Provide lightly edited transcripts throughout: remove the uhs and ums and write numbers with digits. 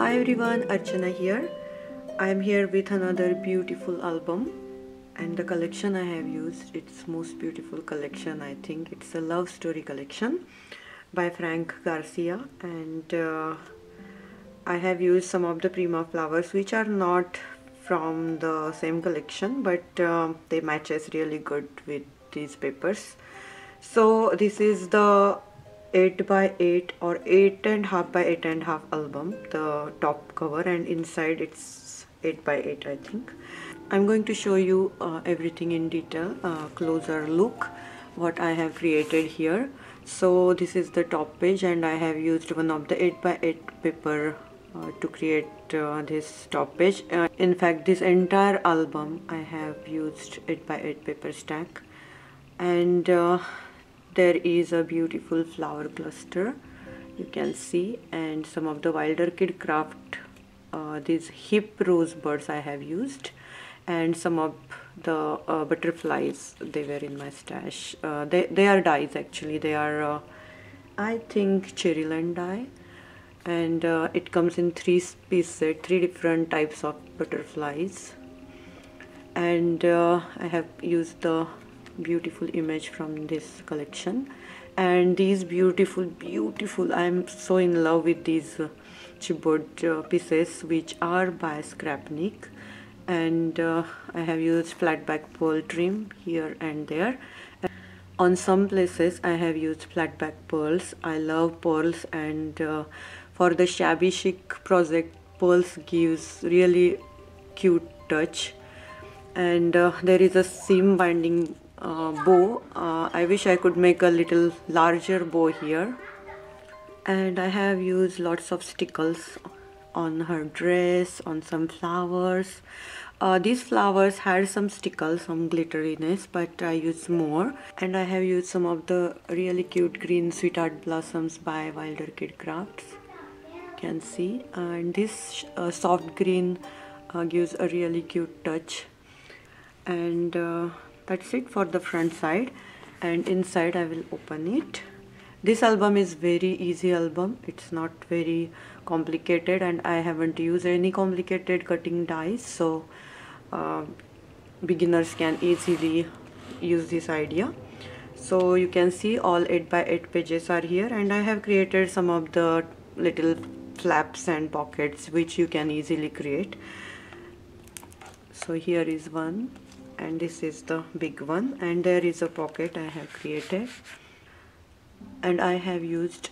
Hi everyone, Archana here. I am here with another beautiful album, and the collection I have used, it's most beautiful collection. I think it's a Lovestory collection by Frank Garcia, and I have used some of the Prima flowers which are not from the same collection, but they matches really good with these papers. So this is the 8 by 8 or 8.5 by 8.5 album, the top cover, and inside it's 8 by 8 I think. I'm going to show you everything in detail, closer look what I have created here. So this is the top page, and I have used one of the 8 by 8 paper to create this top page. In fact, this entire album I have used 8 by 8 paper stack, and there is a beautiful flower cluster you can see, and some of the Wilder Kid Craft these hip rose birds I have used, and some of the butterflies, they were in my stash. They are dies actually. They are I think Cherryland dye, and it comes in 3-piece set, 3 different types of butterflies. And I have used the beautiful image from this collection, and these beautiful I'm so in love with these chipboard pieces which are by Scrapnik, and I have used flat back pearl trim here and there. On some places I have used flat back pearls. I love pearls, and for the shabby chic project, pearls gives really cute touch. And there is a seam binding bow. I wish I could make a little larger bow here. And I have used lots of stickles on her dress, on some flowers. These flowers had some stickles, some glitteriness, but I used more. And I have used some of the really cute green sweetheart blossoms by Wilder Kid Crafts, you can see. And this soft green gives a really cute touch. And that's it for the front side, and inside I will open it. This album is very easy album. It's not very complicated, and I haven't used any complicated cutting dies, so beginners can easily use this idea. So you can see all 8 by 8 pages are here, and I have created some of the little flaps and pockets which you can easily create. So here is one, and this is the big one, and there is a pocket I have created, and I have used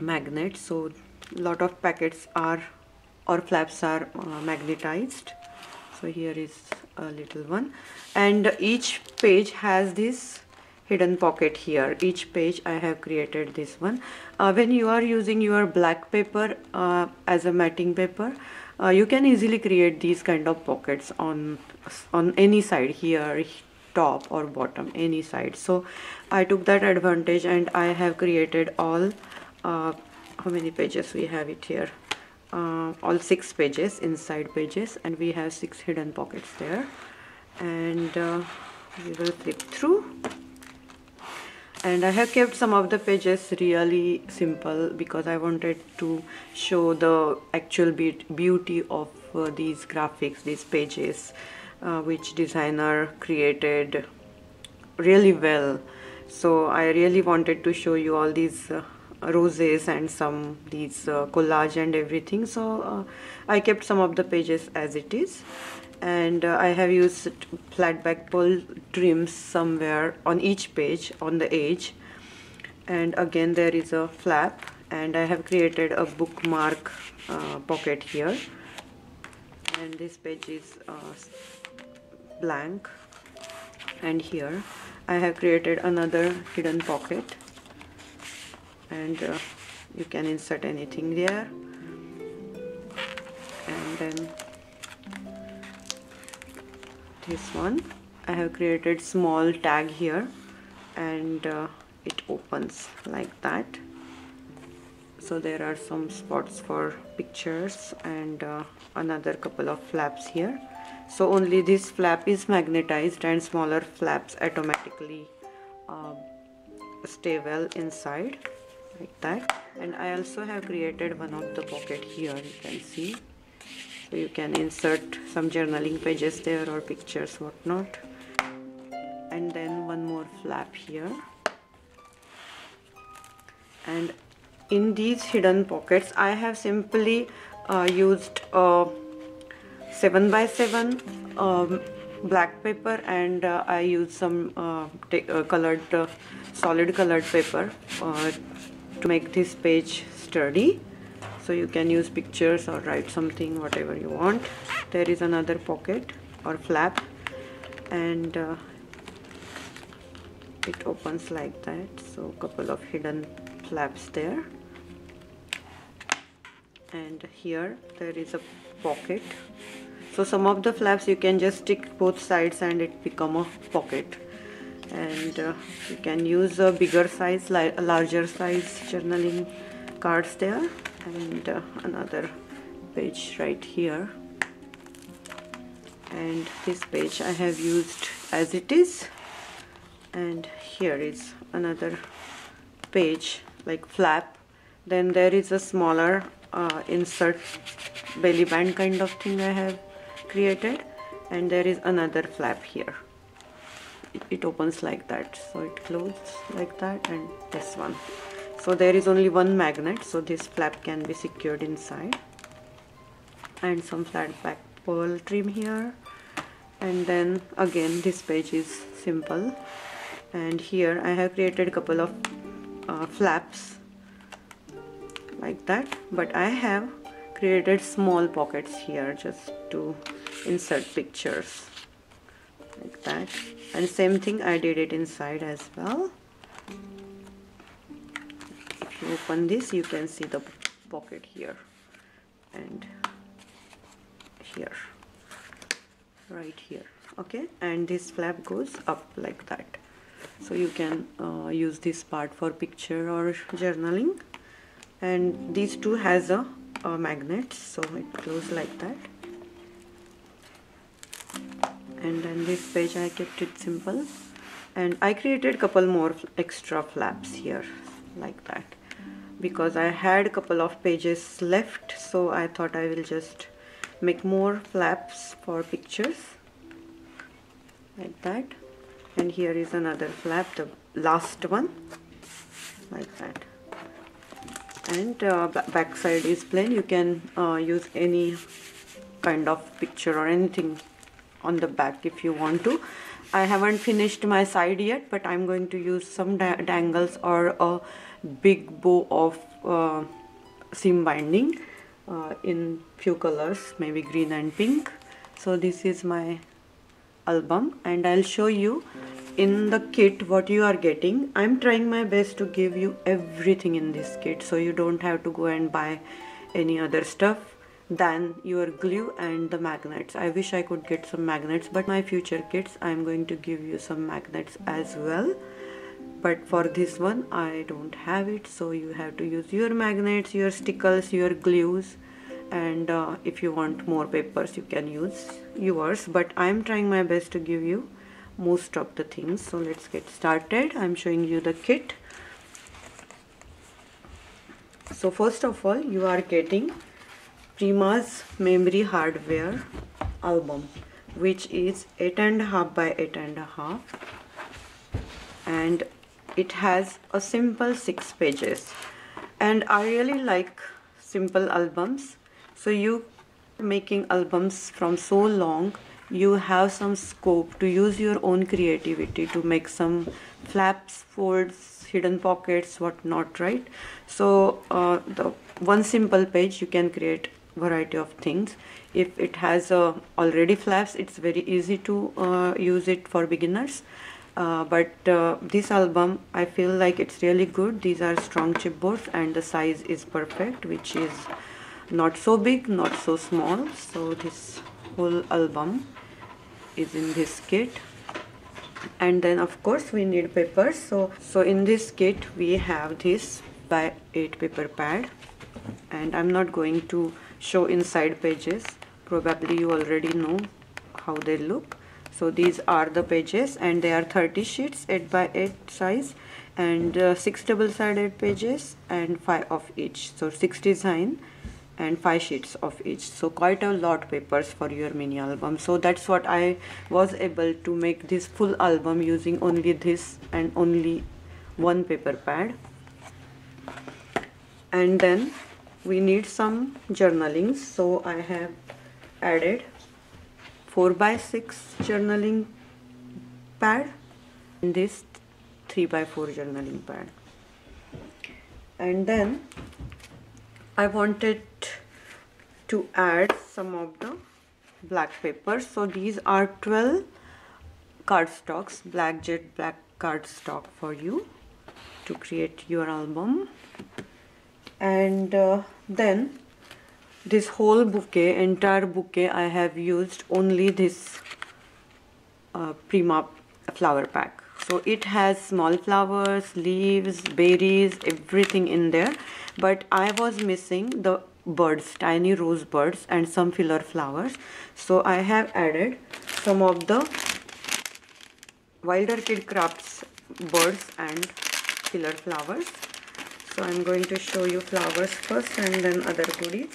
magnets, so lot of packets are or flaps are magnetized. So here is a little one, and each page has this hidden pocket here. Each page I have created this one. When you are using your black paper as a matting paper, you can easily create these kind of pockets on any side, here, top or bottom, any side. So I took that advantage, and I have created all how many pages we have it here, all 6 pages, inside pages, and we have 6 hidden pockets there. And we will flip through, and I have kept some of the pages really simple because I wanted to show the actual beauty of these graphics, these pages, which designer created really well. So I really wanted to show you all these roses and some these collage and everything. So I kept some of the pages as it is, and I have used flat back pearl trims somewhere on each page on the edge, and again there is a flap, and I have created a bookmark pocket here, and this page is blank, and here I have created another hidden pocket, and you can insert anything there. And then this one I have created small tag here, and it opens like that. So there are some spots for pictures, and another couple of flaps here. So only this flap is magnetized, and smaller flaps automatically stay well inside like that. And I also have created one of the pocket here, you can see. So you can insert some journaling pages there or pictures, whatnot. And then one more flap here. And in these hidden pockets I have simply used 7x7 black paper, and I used some solid colored paper to make this page sturdy. So you can use pictures or write something, whatever you want. There is another pocket or flap, and it opens like that. So a couple of hidden flaps there. And here there is a pocket. So some of the flaps you can just stick both sides and it become a pocket. And you can use a bigger size, a larger size journaling cards there. And another page right here. And this page I have used as it is. And here is another page like flap. Then there is a smaller insert belly band kind of thing I have created, and there is another flap here. It opens like that, so it closes like that, and this one. So there is only one magnet, so this flap can be secured inside. And some flat back pearl trim here. And then again this page is simple, and here I have created a couple of flaps like that, but I have created small pockets here just to insert pictures like that. And same thing, I did it inside as well. If you open this, you can see the pocket here and here, right here. Okay, and this flap goes up like that. So you can use this part for picture or journaling. And these two has a magnet, so it closes like that. And then this page I kept it simple, and I created a couple more extra flaps here like that because I had a couple of pages left, so I thought I will just make more flaps for pictures like that. And here is another flap, the last one, like that. And back side is plain. You can use any kind of picture or anything on the back if you want to. I haven't finished my side yet, but I'm going to use some dangles or a big bow of seam binding in few colors, maybe green and pink. So this is my album, and I'll show you in the kit what you are getting. I'm trying my best to give you everything in this kit, so you don't have to go and buy any other stuff than your glue and the magnets. I wish I could get some magnets, but my future kits I'm going to give you some magnets as well. But for this one I don't have it, so you have to use your magnets, your stickers, your glues, and if you want more papers you can use yours, but I'm trying my best to give you most of the things. So let's get started. I'm showing you the kit. So first of all, you are getting Prima's memory hardware album, which is 8.5 by 8.5, and it has a simple 6 pages, and I really like simple albums. So you making albums from so long, you have some scope to use your own creativity to make some flaps, folds, hidden pockets, whatnot, right? So the one simple page you can create variety of things. If it has already flaps, it's very easy to use it for beginners. But this album, I feel like it's really good. These are strong chipboards and the size is perfect, which is not so big, not so small. So this whole album is in this kit. And then of course we need papers. So in this kit we have this by 8 paper pad, and I'm not going to show inside pages. Probably you already know how they look. So these are the pages, and they are 30 sheets, 8 by 8 size, and 6 double-sided pages and 5 of each, so 6 design and 5 sheets of each, so quite a lot papers for your mini album. So that's what I was able to make this full album using only this and only one paper pad. And then we need some journalings, so I have added 4x6 journaling pad and this 3x4 journaling pad. And then I wanted to add some of the black papers, so these are 12 cardstocks, black jet black cardstock for you to create your album. And then this whole bouquet, entire bouquet, I have used only this Prima flower pack. So it has small flowers, leaves, berries, everything in there, but I was missing the birds, tiny rose birds and some filler flowers, so I have added some of the Wilder Kid Crafts birds and filler flowers. So I'm going to show you flowers first and then other goodies.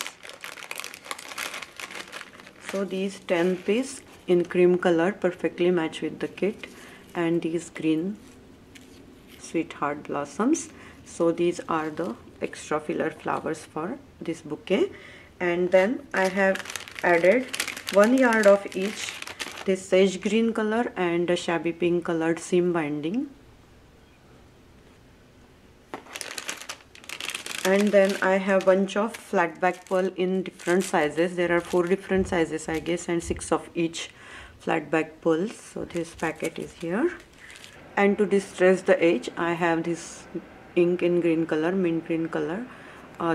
So these 10 piece in cream color perfectly match with the kit, and these green sweetheart blossoms. So these are the extra filler flowers for this bouquet. And then I have added 1 yard of each, this sage green color and a shabby pink colored seam binding. And then I have bunch of flat back pearl in different sizes. There are 4 different sizes, I guess, and 6 of each flat back pearls. So this packet is here. And to distress the edge, I have this ink in green color, mint green color,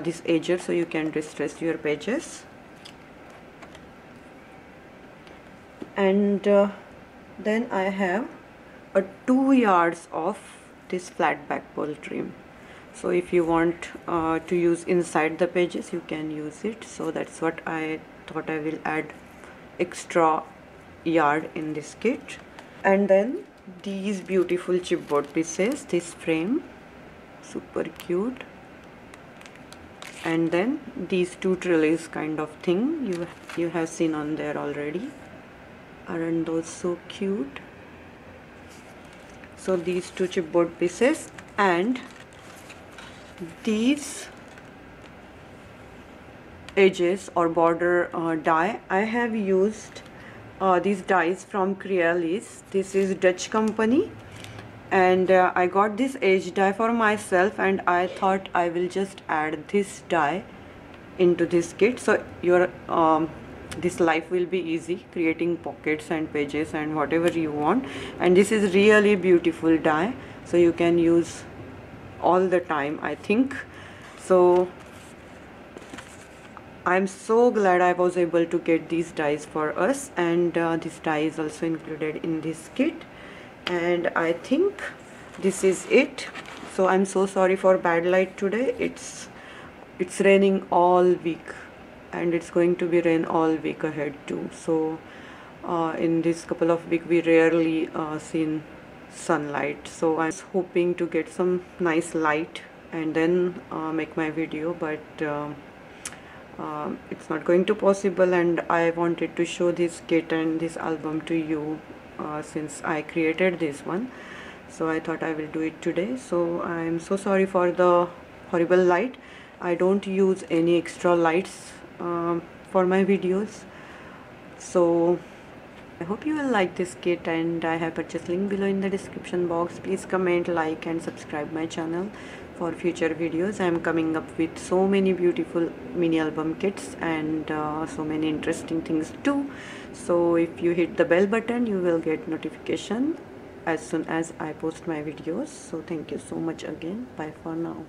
this edger, so you can distress your pages. And then I have a 2 yards of this flat back pearl trim. So if you want to use inside the pages, you can use it. So that's what I thought I will add extra yard in this kit. And then these beautiful chipboard pieces, this frame, super cute. And then these 2 trellis kind of thing you have seen on there already. Aren't those so cute? So these 2 chipboard pieces and these edges or border die. I have used these dies from Crealis. This is Dutch company, and I got this edge die for myself, and I thought I will just add this die into this kit, so your this life will be easy creating pockets and pages and whatever you want. And this is really beautiful die, so you can use all the time, I think. So I'm so glad I was able to get these dies for us, and this die is also included in this kit. And I think this is it. So I'm so sorry for bad light today. It's raining all week, and it's going to be rain all week ahead too. So in this couple of weeks we rarely seen sunlight, so I'm hoping to get some nice light and then make my video, but it's not going to possible. And I wanted to show this kit and this album to you since I created this one, so I thought I will do it today. So I'm so sorry for the horrible light. I don't use any extra lights for my videos. So I hope you will like this kit, and I have purchase link below in the description box. Please comment, like and subscribe my channel for future videos. I am coming up with so many beautiful mini album kits and so many interesting things too. So if you hit the bell button, you will get notification as soon as I post my videos. So thank you so much again. Bye for now.